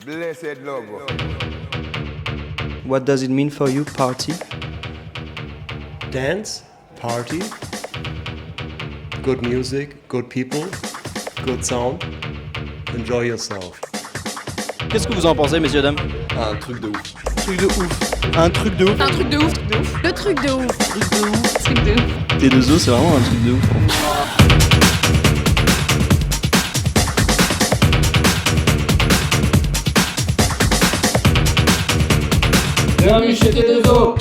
Blessed love. What does it mean for you, party? Dance, party, good music, good people, good sound. Enjoy yourself. Qu'est-ce que vous en pensez, messieurs, dames? Un truc de ouf. Truc de ouf. Un truc de ouf. Un truc de ouf. Le truc de ouf. Truc de ouf. Truc de ouf. T2O, c'est vraiment un truc de ouf. Bienvenue chez T2O.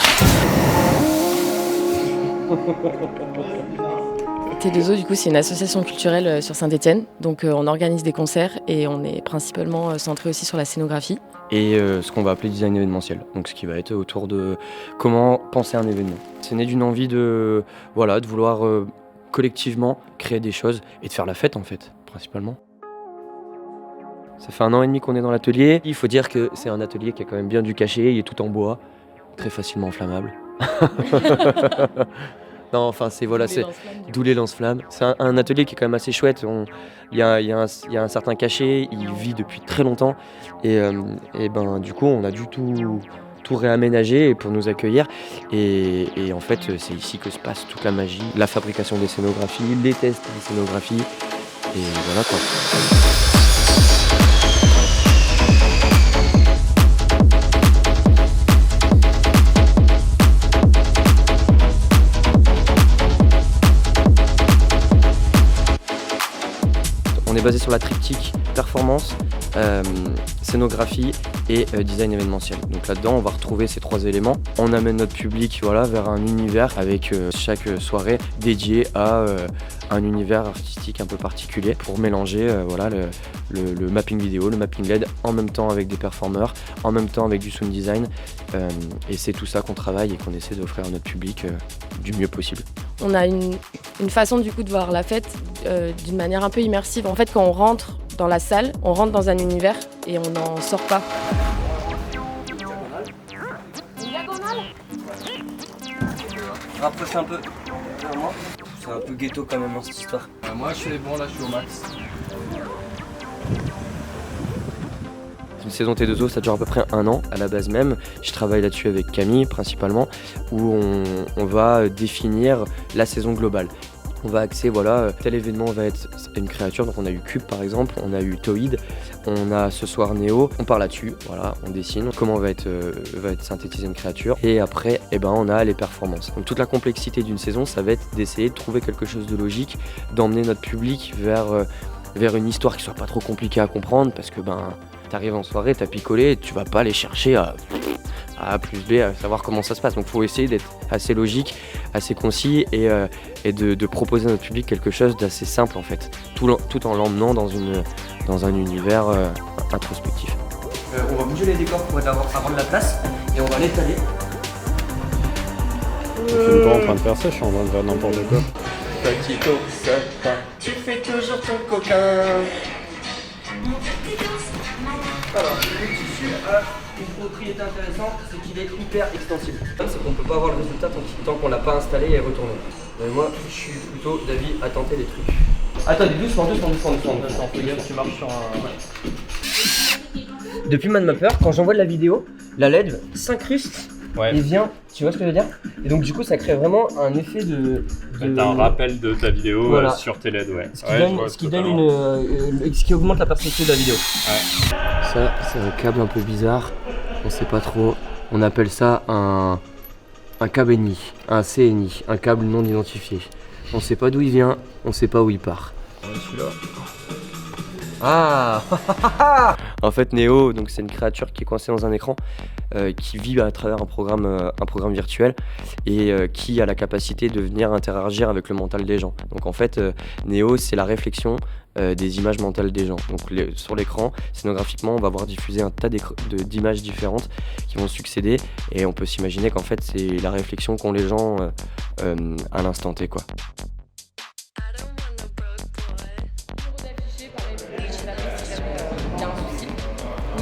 T2O, du coup, c'est une association culturelle sur Saint-Étienne. Donc, on organise des concerts et on est principalement centré aussi sur la scénographie. Et ce qu'on va appeler design événementiel, donc ce qui va être autour de comment penser un événement. C'est né d'une envie de vouloir collectivement créer des choses et de faire la fête en fait, principalement. Ça fait 1 an et demi qu'on est dans l'atelier. Il faut dire que c'est un atelier qui a quand même bien du cachet, il est tout en bois, très facilement inflammable. Non, enfin c'est d'où les lance-flammes. C'est un atelier qui est quand même assez chouette. Il y a un certain cachet, il vit depuis très longtemps et du coup on a dû tout réaménager pour nous accueillir et en fait c'est ici que se passe toute la magie, la fabrication des scénographies, les tests des scénographies et voilà quoi. On est basé sur la triptyque performance, scénographie et design événementiel. Donc là-dedans, on va retrouver ces 3 éléments. On amène notre public vers un univers avec chaque soirée dédiée à un univers artistique un peu particulier pour mélanger le mapping vidéo, le mapping LED en même temps avec des performeurs, en même temps avec du sound design. Et c'est tout ça qu'on travaille et qu'on essaie d'offrir à notre public du mieux possible. On a une façon du coup de voir la fête d'une manière un peu immersive. En fait, quand on rentre dans la salle, on rentre dans un univers et on n'en sort pas. Rapproche un peu vers moi. C'est un peu ghetto quand même dans cette histoire. Moi je suis bon, là je suis au max. Une saison T2O, ça dure à peu près 1 an à la base même. Je travaille là-dessus avec Camille principalement, où on va définir la saison globale. On va axer, tel événement va être une créature, donc on a eu Cube par exemple, on a eu Toid, on a ce soir Néo, on part là-dessus, on dessine comment va être synthétisée une créature, et après, on a les performances. Donc toute la complexité d'une saison, ça va être d'essayer de trouver quelque chose de logique, d'emmener notre public vers une histoire qui soit pas trop compliquée à comprendre, parce que t'arrives en soirée, t'as picolé, tu vas pas aller chercher à A plus B, à savoir comment ça se passe. Donc il faut essayer d'être assez logique, assez concis et de proposer à notre public quelque chose d'assez simple en fait, tout en l'emmenant dans un univers introspectif. On va bouger les décors pour avoir de la place et on va l'étaler. Je suis pas en train de faire ça, je suis en train de faire n'importe quoi. Petit copain, tu fais toujours ton coquin. Alors, le tissu a une propriété intéressante, c'est qu'il est hyper extensible. C'est qu'on peut pas avoir le résultat tant qu'on l'a pas installé et retourné. Mais moi, je suis plutôt d'avis à tenter des trucs. Attendez, doucement. Fais gaffe, tu marches sur un... Depuis MadMapper, quand j'envoie de la vidéo, la LED s'incruste et vient, tu vois ce que je veux dire? Et donc du coup ça crée vraiment un effet de... T'as un rappel de ta vidéo sur tes LED, Ce qui augmente la perspective de la vidéo. Ouais. Ça, c'est un câble un peu bizarre, on sait pas trop. On appelle ça un KBNI, un CNI, un câble non identifié. On sait pas d'où il vient, on sait pas où il part. Celui-là. Ah. En fait, Néo, donc c'est une créature qui est coincée dans un écran, qui vit à travers un programme virtuel et qui a la capacité de venir interagir avec le mental des gens. Donc en fait, Néo, c'est la réflexion des images mentales des gens. Donc sur l'écran, scénographiquement, on va voir diffuser un tas d'images différentes qui vont succéder et on peut s'imaginer qu'en fait, c'est la réflexion qu'ont les gens à l'instant T, quoi.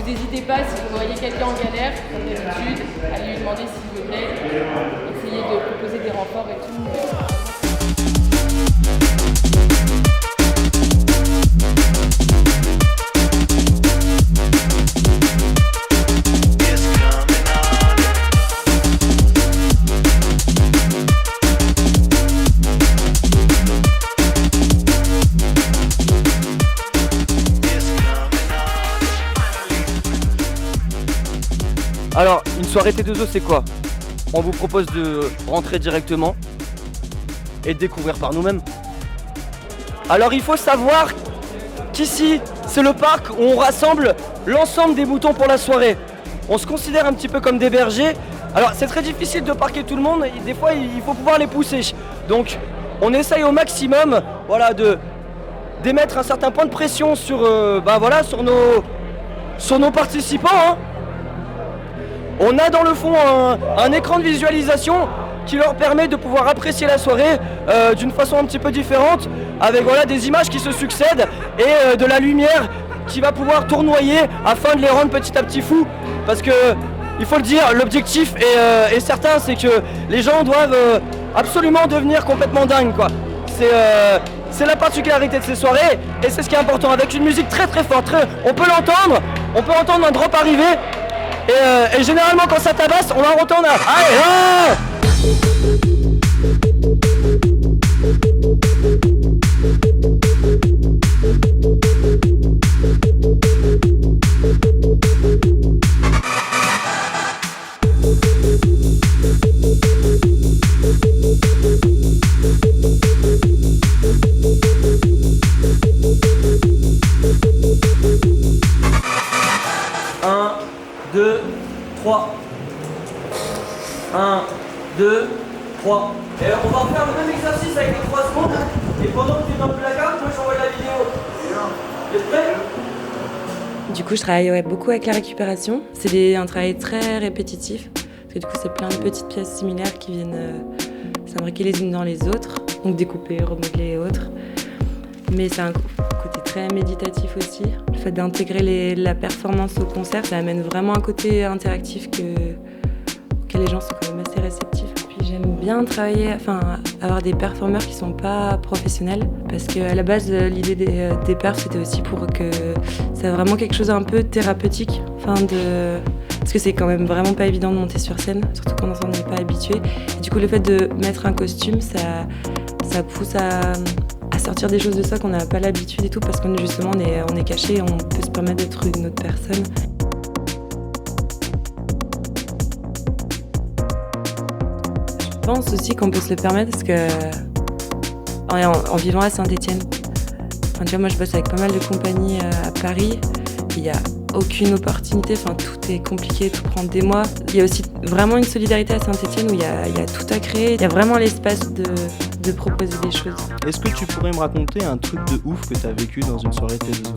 N'hésitez pas, si vous voyez quelqu'un en galère, comme d'habitude, allez lui demander s'il vous plaît, essayez de proposer des renforts et tout. Alors, une soirée T2O, c'est quoi? On vous propose de rentrer directement et de découvrir par nous-mêmes. Alors, il faut savoir qu'ici, c'est le parc où on rassemble l'ensemble des boutons pour la soirée. On se considère un petit peu comme des bergers. Alors, c'est très difficile de parquer tout le monde, et des fois, il faut pouvoir les pousser. Donc, on essaye au maximum, voilà, d'émettre un certain point de pression sur, sur nos participants. Hein. On a dans le fond un écran de visualisation qui leur permet de pouvoir apprécier la soirée d'une façon un petit peu différente, avec des images qui se succèdent et de la lumière qui va pouvoir tournoyer afin de les rendre petit à petit fous. Parce que, il faut le dire, l'objectif est certain, c'est que les gens doivent absolument devenir complètement dingues, quoi. C'est la particularité de ces soirées et c'est ce qui est important, avec une musique très très forte. On peut l'entendre, on peut entendre un drop arriver et généralement quand ça tabasse, on va entendre un allez, ah Un, deux, trois. 1, 2, 3. Et on va faire le même exercice avec les 3 secondes. Et pendant que tu es dans le placard, moi j'envoie la vidéo. Vous êtes prêts? Du coup, je travaille beaucoup avec la récupération. C'est un travail très répétitif. Parce que du coup, c'est plein de petites pièces similaires qui viennent s'imbriquer les unes dans les autres. Donc découper, remodeler et autres. Mais c'est un côté très méditatif aussi. Le fait d'intégrer la performance au concert, ça amène vraiment un côté interactif auquel les gens sont quand même assez réceptifs. Puis j'aime bien travailler, avoir des performeurs qui sont pas professionnels. Parce qu'à la base, l'idée des perfs, c'était aussi pour que c'est vraiment quelque chose un peu thérapeutique. Parce que c'est quand même vraiment pas évident de monter sur scène, surtout quand on n'est pas habitué. Et du coup, le fait de mettre un costume, ça pousse à sortir des choses de ça qu'on n'a pas l'habitude et tout, parce qu'on justement on est caché et on peut se permettre d'être une autre personne. Je pense aussi qu'on peut se le permettre parce que en vivant à Saint-Étienne, moi je bosse avec pas mal de compagnies à Paris, il n'y a aucune opportunité, tout est compliqué, tout prend des mois. Il y a aussi vraiment une solidarité à Saint-Étienne où il y a tout à créer, il y a vraiment l'espace de proposer des choses. Est-ce que tu pourrais me raconter un truc de ouf que tu as vécu dans une soirée T2O?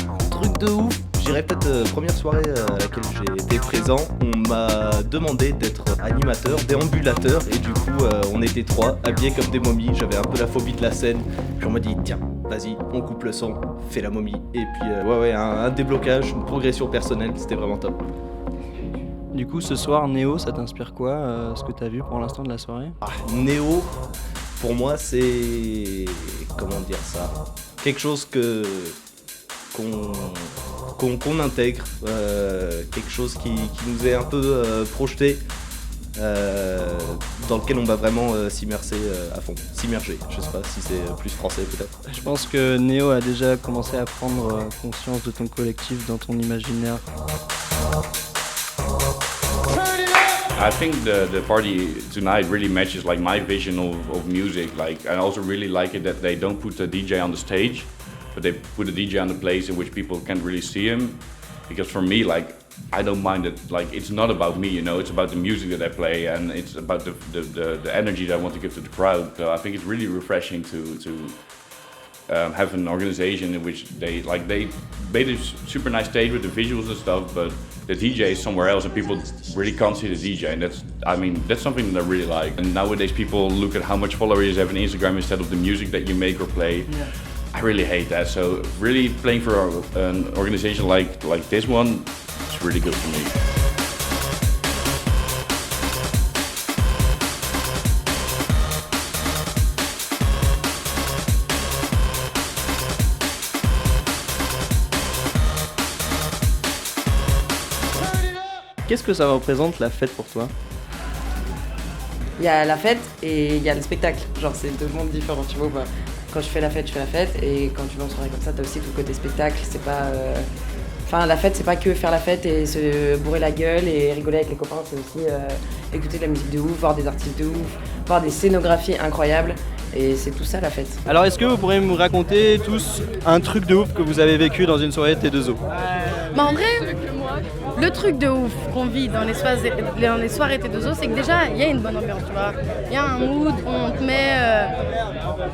Un truc de ouf, je dirais peut-être première soirée à laquelle j'ai été présent, on m'a demandé d'être animateur, déambulateur, et du coup on était 3, habillés comme des momies, j'avais un peu la phobie de la scène, puis on m'a dit tiens, vas-y, on coupe le son, fais la momie, et puis un déblocage, une progression personnelle, c'était vraiment top. Du coup, ce soir, Néo, ça t'inspire quoi, ce que tu as vu pour l'instant de la soirée? Néo, pour moi, c'est... comment dire ça? Quelque chose qu'on intègre, quelque chose qui nous est un peu projeté, dans lequel on va vraiment s'immerser à fond. S'immerger, je sais pas si c'est plus français peut-être. Je pense que Néo a déjà commencé à prendre conscience de ton collectif dans ton imaginaire. I think the party tonight really matches like my vision of music. Like I also really like it that they don't put the DJ on the stage, but they put the DJ on the place in which people can't really see him. Because for me, like I don't mind it. Like it's not about me, you know. It's about the music that I play, and it's about the energy that I want to give to the crowd. So I think it's really refreshing to have an organization in which they made a super nice stage with the visuals and stuff, but the DJ is somewhere else and people really can't see the DJ, and that's something that I really like. And nowadays people look at how much followers you have on Instagram instead of the music that you make or play. Yeah. I really hate that. So really playing for an organization like this one, it's really good for me. Qu'est-ce que ça représente la fête pour toi? Il y a la fête et il y a le spectacle. Genre, c'est deux mondes différents, tu vois. Quand je fais la fête, et quand tu vas en soirée comme ça, t'as aussi tout le côté spectacle. C'est pas Enfin, la fête, c'est pas que faire la fête et se bourrer la gueule et rigoler avec les copains, c'est aussi écouter de la musique de ouf, voir des artistes de ouf, voir des scénographies incroyables. Et c'est tout ça la fête. Alors est-ce que vous pourriez me raconter tous un truc de ouf que vous avez vécu dans une soirée T2O? En vrai, le truc de ouf qu'on vit dans les soirées T2O, c'est que déjà, il y a une bonne ambiance, tu vois. Il y a un mood, on te met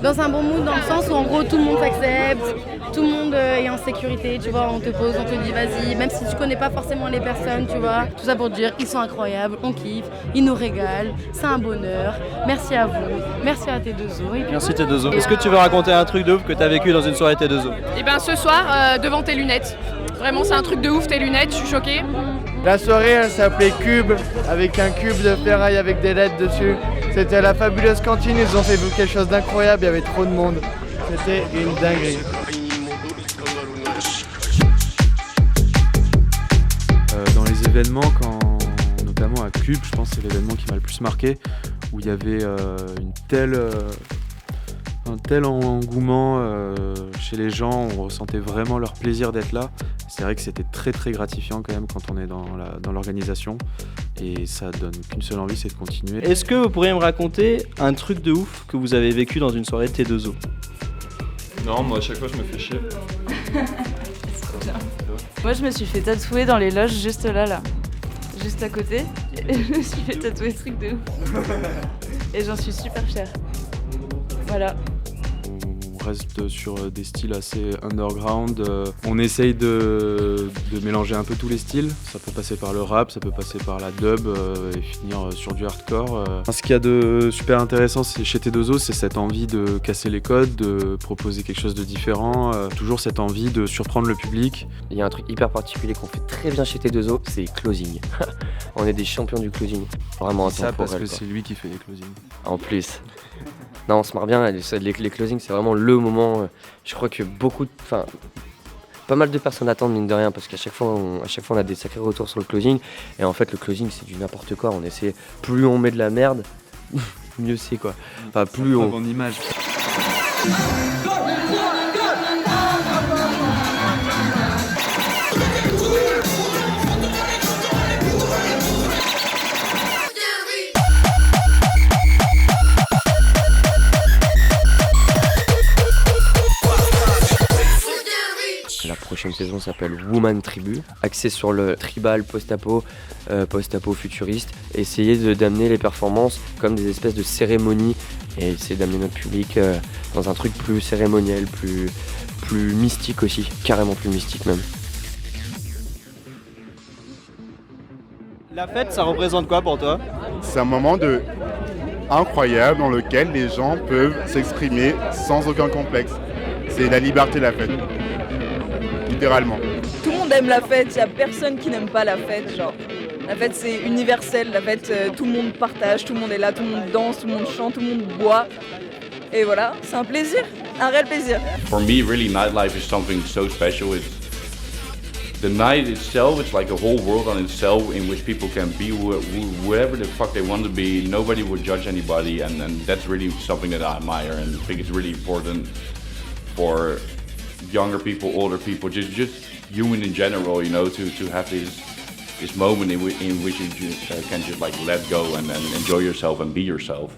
dans un bon mood, dans le sens où en gros tout le monde t'accepte, tout le monde est en sécurité, tu vois. On te pose, on te dit vas-y, même si tu connais pas forcément les personnes, tu vois. Tout ça pour dire, ils sont incroyables, on kiffe, ils nous régalent, c'est un bonheur. Merci à vous, merci à T2O. Merci T2O. Est-ce que tu veux raconter un truc de ouf que tu as vécu dans une soirée T2O? Et ben ce soir, devant tes lunettes. Vraiment, c'est un truc de ouf, tes lunettes, je suis choquée. La soirée, elle s'appelait Cube, avec un cube de ferraille avec des lettres dessus. C'était à la fabuleuse cantine, ils ont fait quelque chose d'incroyable, il y avait trop de monde. C'était une dinguerie. Dans les événements, notamment à Cube, je pense que c'est l'événement qui m'a le plus marqué, où il y avait un tel engouement chez les gens, on ressentait vraiment leur plaisir d'être là. C'est vrai que c'était très très gratifiant quand même quand on est dans l'organisation et ça donne qu'une seule envie, c'est de continuer. Est-ce que vous pourriez me raconter un truc de ouf que vous avez vécu dans une soirée T2O? Non, moi à chaque fois je me fais chier. C'est trop bien. Moi je me suis fait tatouer dans les loges juste là, juste à côté. Et je me suis fait tatouer ce truc de ouf. Et j'en suis super fière. Voilà. On reste sur des styles assez underground. On essaye de mélanger un peu tous les styles. Ça peut passer par le rap, ça peut passer par la dub et finir sur du hardcore. Ce qu'il y a de super intéressant chez T2O, c'est cette envie de casser les codes, de proposer quelque chose de différent. Toujours cette envie de surprendre le public. Il y a un truc hyper particulier qu'on fait très bien chez T2O, c'est les closing. On est des champions du closing. Vraiment intemporel. Ça parce que c'est lui qui fait les closings. En plus. Non, on se marre bien, les closings c'est vraiment le moment, je crois que pas mal de personnes attendent mine de rien parce qu'à chaque fois on a des sacrés retours sur le closing et en fait le closing c'est du n'importe quoi, on essaie, plus on met de la merde, mieux c'est quoi. Enfin plus on... en image. La prochaine saison s'appelle Woman Tribu, axée sur le tribal post-apo futuriste, essayer d'amener les performances comme des espèces de cérémonies et essayer d'amener notre public dans un truc plus cérémoniel, plus mystique aussi, carrément plus mystique même. La fête, ça représente quoi pour toi? C'est un moment incroyable dans lequel les gens peuvent s'exprimer sans aucun complexe. C'est la liberté de la fête. Littéralement. Tout le monde aime la fête, il n'y a personne qui n'aime pas la fête. Genre. La fête c'est universel, la fête tout le monde partage, tout le monde est là, tout le monde danse, tout le monde chante, tout le monde boit. Et voilà, c'est un plaisir, un réel plaisir. For me, really, nightlife is something so special. The night itself, it's like a whole world on itself in which people can be whatever the fuck they want to be. Nobody will judge anybody, and that's really something that I admire and think it's really important for younger people, older people, just human in general, you know, to have this moment in which you can just like let go and enjoy yourself and be yourself.